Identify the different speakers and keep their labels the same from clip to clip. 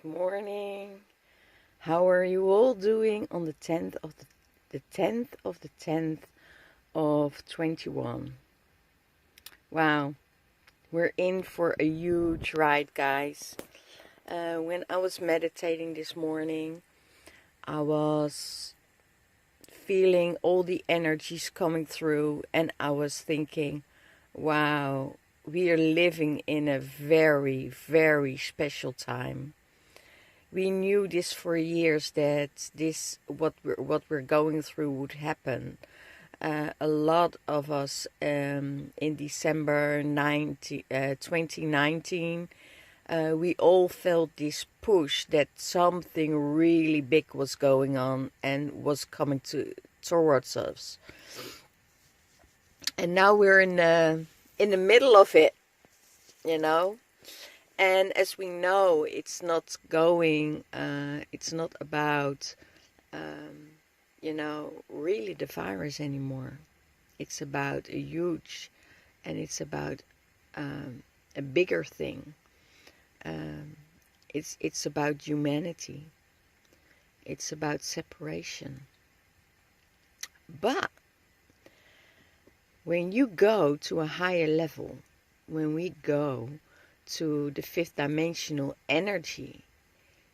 Speaker 1: Morning. How are you all doing on the 10th of the 10th of the 10th of 21? Wow, we're in for a huge ride, guys. When I was meditating this morning, I was feeling all the energies coming through, and I was thinking, wow, we are living in a very, very special time. We knew this for years, that this what we're going through would happen. A lot of us in December 2019, we all felt this push that something really big was going on and was coming towards us. And now we're in the middle of it, you know. And as we know, it's not about, really the virus anymore. It's about it's about a bigger thing. It's about humanity. It's about separation. But when you go to a higher level, when we go to the fifth dimensional energy,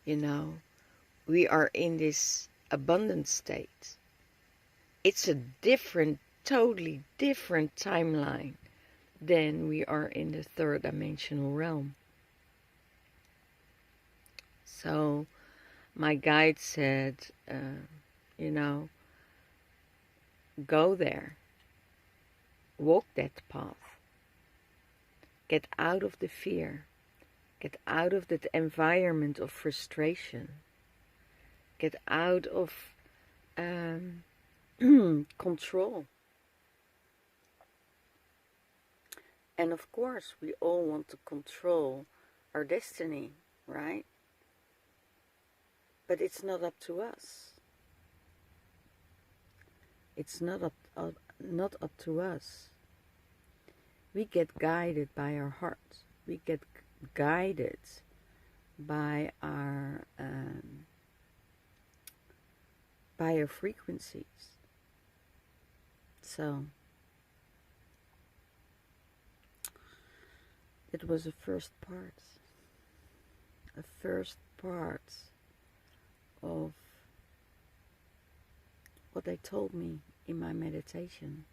Speaker 1: we are in this abundant state. It's a totally different timeline than we are in the third dimensional realm. So my guide said, go there, walk that path. Get out of the fear. Get out of that environment of frustration. Get out of control. And of course, we all want to control our destiny, right? But it's not up to us. It's not up to us. We get guided by our heart. We get guided by our frequencies. So it was a first part of what they told me in my meditation.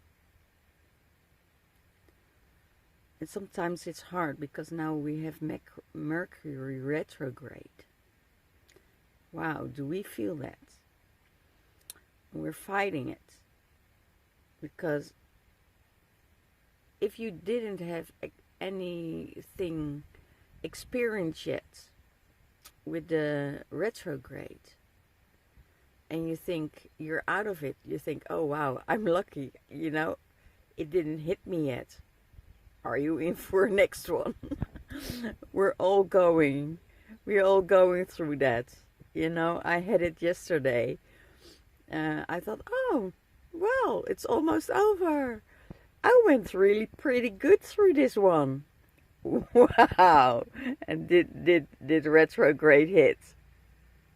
Speaker 1: And sometimes it's hard because now we have Mercury retrograde. Wow, do we feel that? We're fighting it. Because if you didn't have anything experienced yet with the retrograde, and you think you're out of it, you think, oh wow, I'm lucky, it didn't hit me yet. Are you in for a next one? We're all going through that. I had it yesterday. I thought, oh, well, it's almost over. I went really pretty good through this one. Wow. And did retrograde hit?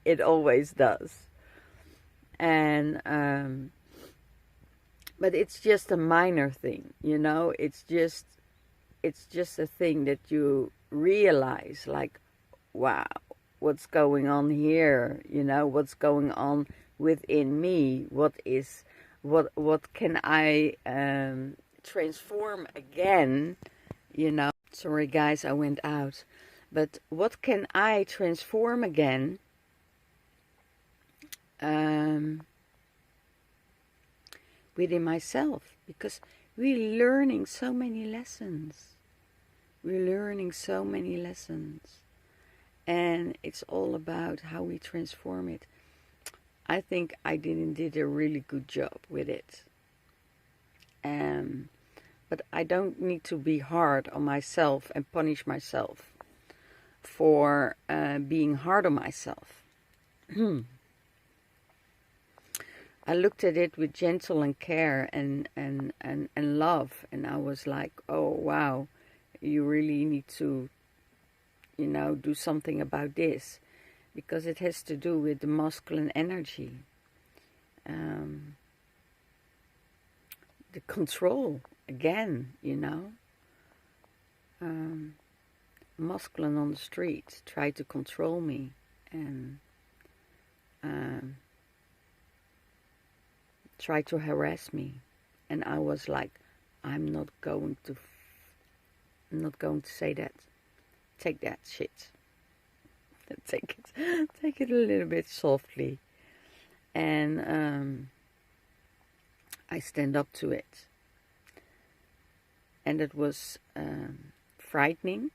Speaker 1: It always does. And but it's just a minor thing, it's just a thing that you realize, like, wow, what's going on here? What's going on within me? What can I transform again? Sorry guys, I went out. But what can I transform again? Within myself, because we're learning so many lessons. And it's all about how we transform it. I think I did a really good job with it. But I don't need to be hard on myself and punish myself for being hard on myself. I looked at it with gentle and care and love, and I was like, oh wow, you really need to, do something about this. because it has to do with the masculine energy. The control, again, you know. Masculine on the street tried to control me and tried to harass me. And I was like, I'm not going to say that. Take that shit. Take it a little bit softly. And I stand up to it. And it was frightening.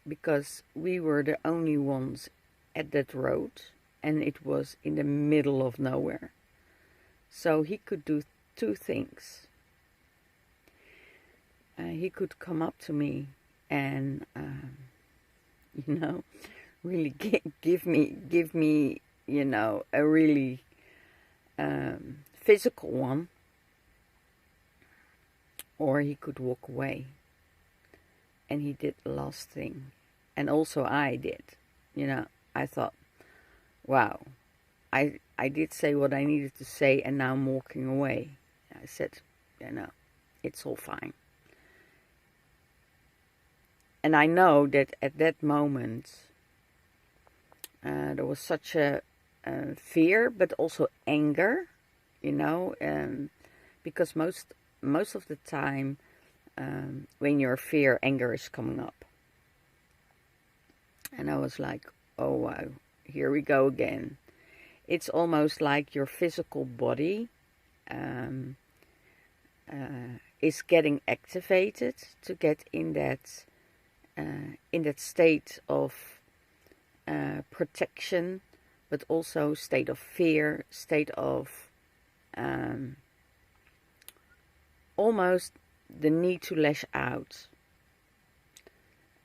Speaker 1: Because we were the only ones at that road. And it was in the middle of nowhere. So he could do two things. He could come up to me and, you know, really give me, you know, a really physical one. Or he could walk away. And he did the last thing. And also I did. You know, I thought, wow, I did say what I needed to say and now I'm walking away. I said, you know, it's all fine. And I know that at that moment, there was such a fear, but also anger, you know, because most of the time, when you're fear, anger is coming up. And I was like, oh wow, here we go again. It's almost like your physical body is getting activated to get in that state of protection, but also state of fear, state of almost the need to lash out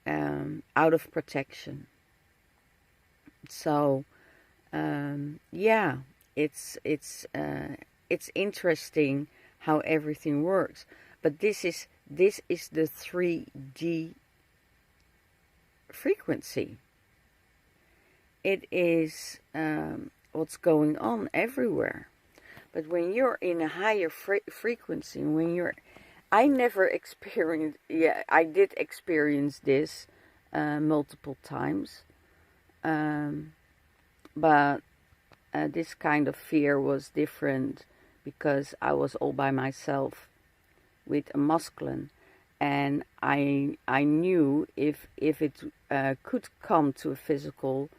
Speaker 1: of protection. So yeah, it's interesting how everything works. But this is the 3D frequency. It is what's going on everywhere. But when you're in a higher frequency, I never experienced, yeah, I did experience this multiple times. But this kind of fear was different because I was all by myself with a masculine. And I knew if it could come to a physical,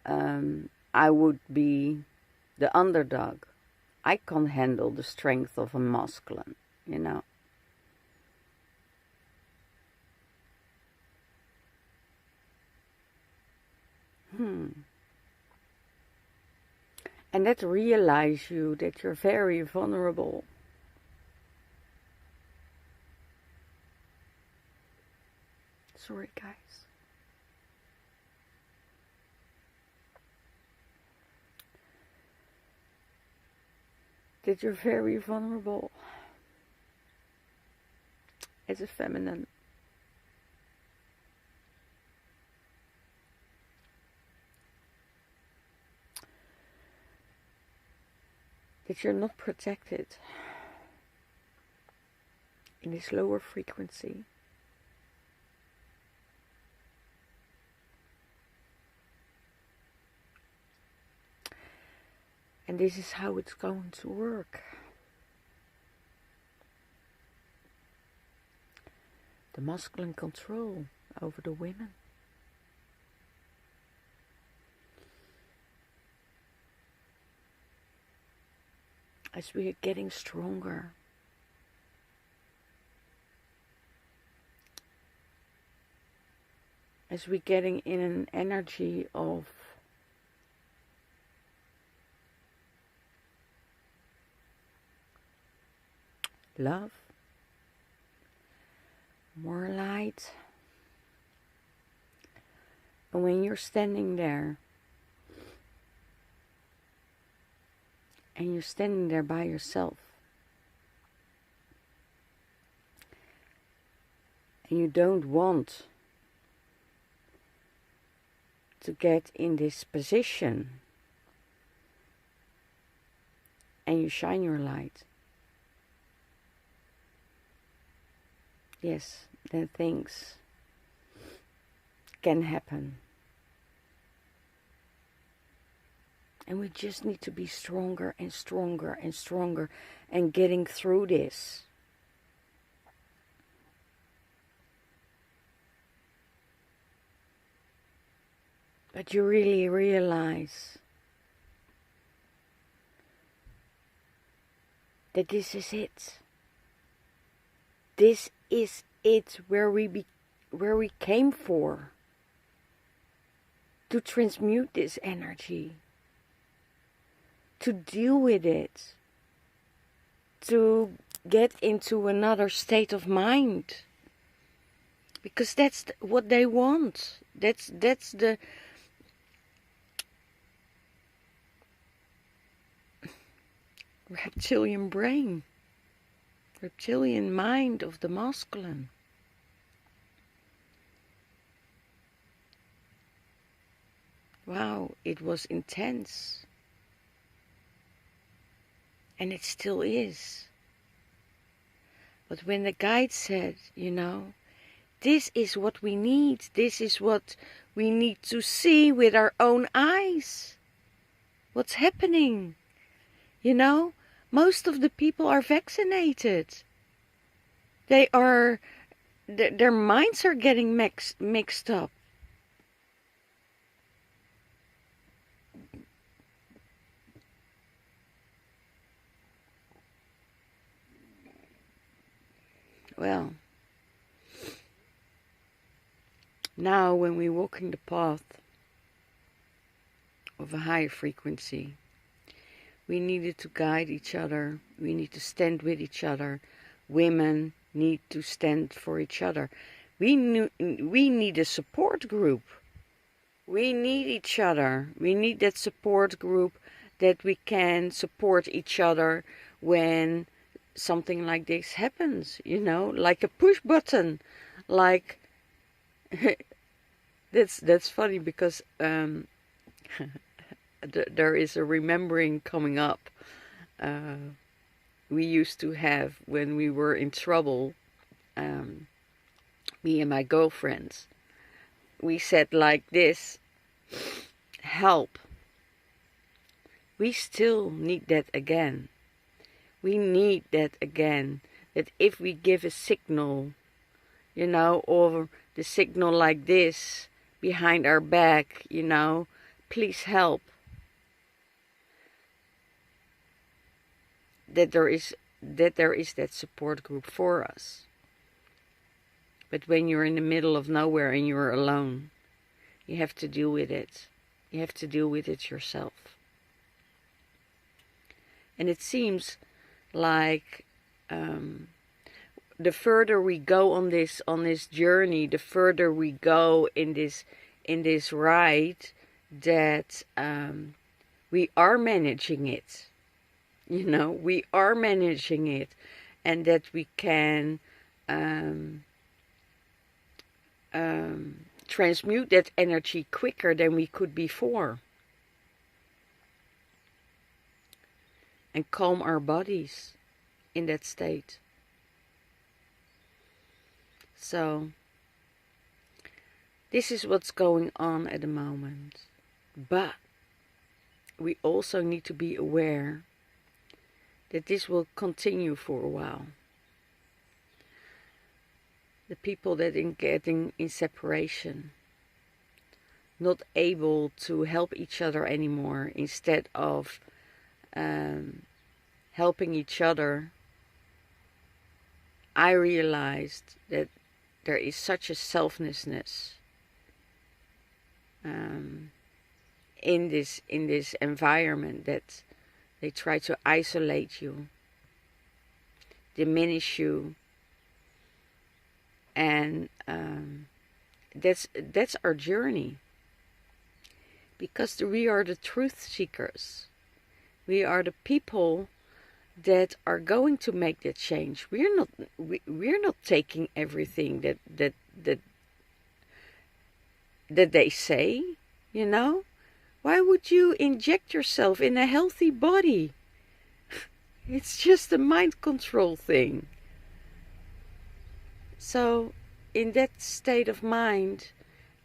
Speaker 1: I would be the underdog. I can't handle the strength of a masculine, you know. And that realize you that you're very vulnerable. Sorry, guys. That you're very vulnerable as a feminine. That you're not protected in this lower frequency. And this is how it's going to work. The masculine control over the women. As we are getting stronger, as we're getting in an energy of love, more light. And when you're standing there, and you're standing there by yourself, and you don't want to get in this position and you shine your light, yes, then things can happen. And we just need to be stronger and stronger and stronger and getting through this. But you really realize that this is it. This is it where we came for. To transmute this energy. To deal with it. To get into another state of mind. Because that's what they want. That's the reptilian brain, reptilian mind of the masculine. Wow, it was intense. And it still is. But when the guide said, you know, this is what we need. This is what we need to see with our own eyes. What's happening? You know, most of the people are vaccinated. Their minds are getting mixed up. Well, now when we walk in the path of a higher frequency, we needed to guide each other. We need to stand with each other. Women need to stand for each other. We need a support group. We need each other. We need that support group that we can support each other when something like this happens, you know, like a push button, like that's funny because there is a remembering coming up we used to have when we were in trouble, me and my girlfriends. We said like this: help. We still need that again. We need that again, that if we give a signal, you know, or the signal like this behind our back, you know, please help, that there is that support group for us. But when you're in the middle of nowhere and you're alone, you have to deal with it. You have to deal with it yourself. And it seems like the further we go on this journey, the further we go in this ride, that we are managing it. You know, we are managing it, and that we can transmute that energy quicker than we could before. And calm our bodies in that state. So, this is what's going on at the moment. But we also need to be aware that this will continue for a while. The people that are getting in separation, not able to help each other anymore, instead of helping each other, I realized that there is such a selflessness in this environment, that they try to isolate you, diminish you, and that's our journey. Because we are the truth seekers. We are the people that are going to make that change. We're not taking everything that they say. You know? Why would you inject yourself in a healthy body? It's just a mind control thing. So, in that state of mind,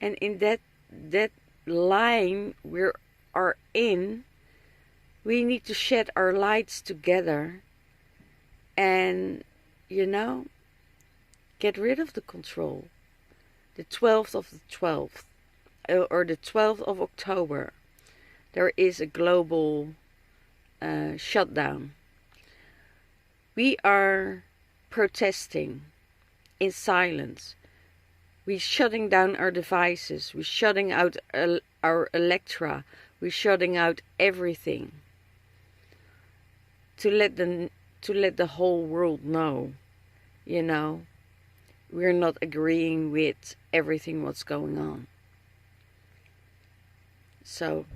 Speaker 1: and in that line we are in, we need to shed our lights together and, you know, get rid of the control. The 12th of the 12th, or the 12th of October, there is a global shutdown. We are protesting in silence. We're shutting down our devices. We're shutting out our Electra. We're shutting out everything to let the whole world know, you know, we're not agreeing with everything what's going on. So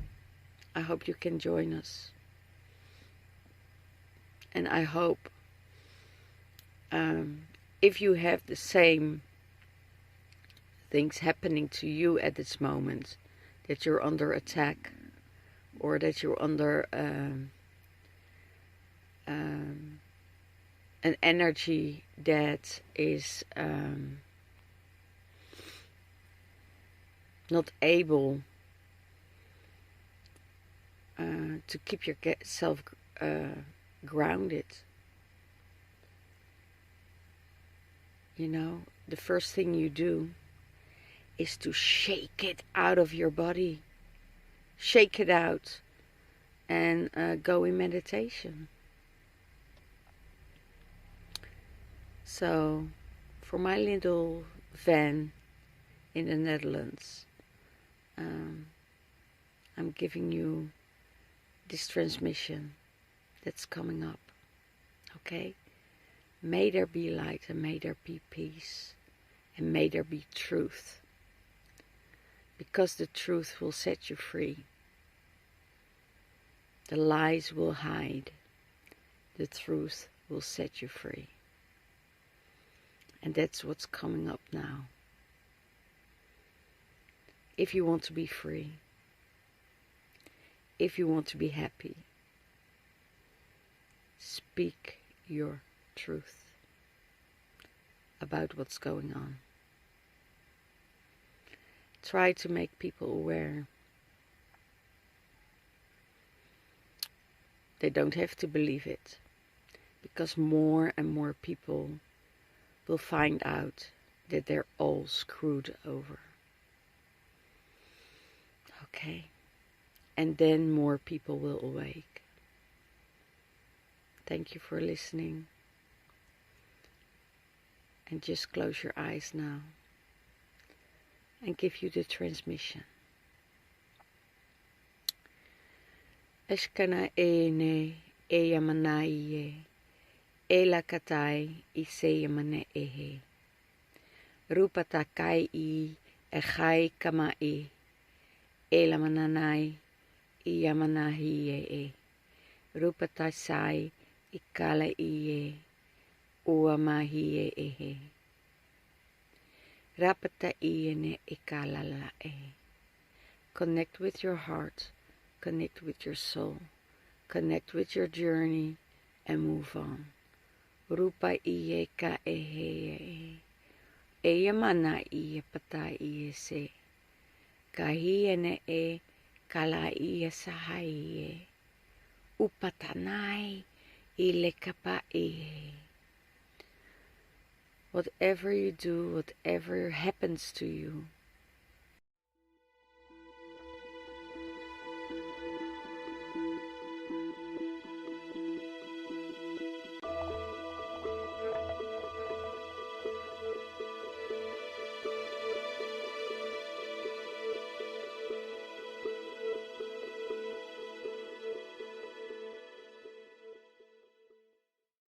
Speaker 1: I hope you can join us, and I hope if you have the same things happening to you at this moment, that you're under attack, or that you're under an energy that is not able to keep yourself grounded. You know, the first thing you do is to shake it out of your body. Shake it out and go in meditation. So, for my little van in the Netherlands, I'm giving you this transmission that's coming up. Okay? May there be light, and may there be peace, and may there be truth. Because the truth will set you free. The lies will hide. The truth will set you free. And that's what's coming up now. If you want to be free, if you want to be happy, speak your truth about what's going on. Try to make people aware. They don't have to believe it, because more and more people will find out that they're all screwed over. Okay? And then more people will awake. Thank you for listening. And just close your eyes now and give you the transmission. Eshkana ene eyamanaye elakatai iseyamane ehe rupatakai I echai kamai elamananai iyamanahiye rupatasai ikala iye uamahiye ehe rapata iyene ikalala ehe. Connect with your heart, connect with your soul, connect with your journey, and move on. Rupa iye ka ehe eyamana iye pata iye se kahiene e kala iye sahaye upatanai ile kapa iye. Whatever you do, whatever happens to you,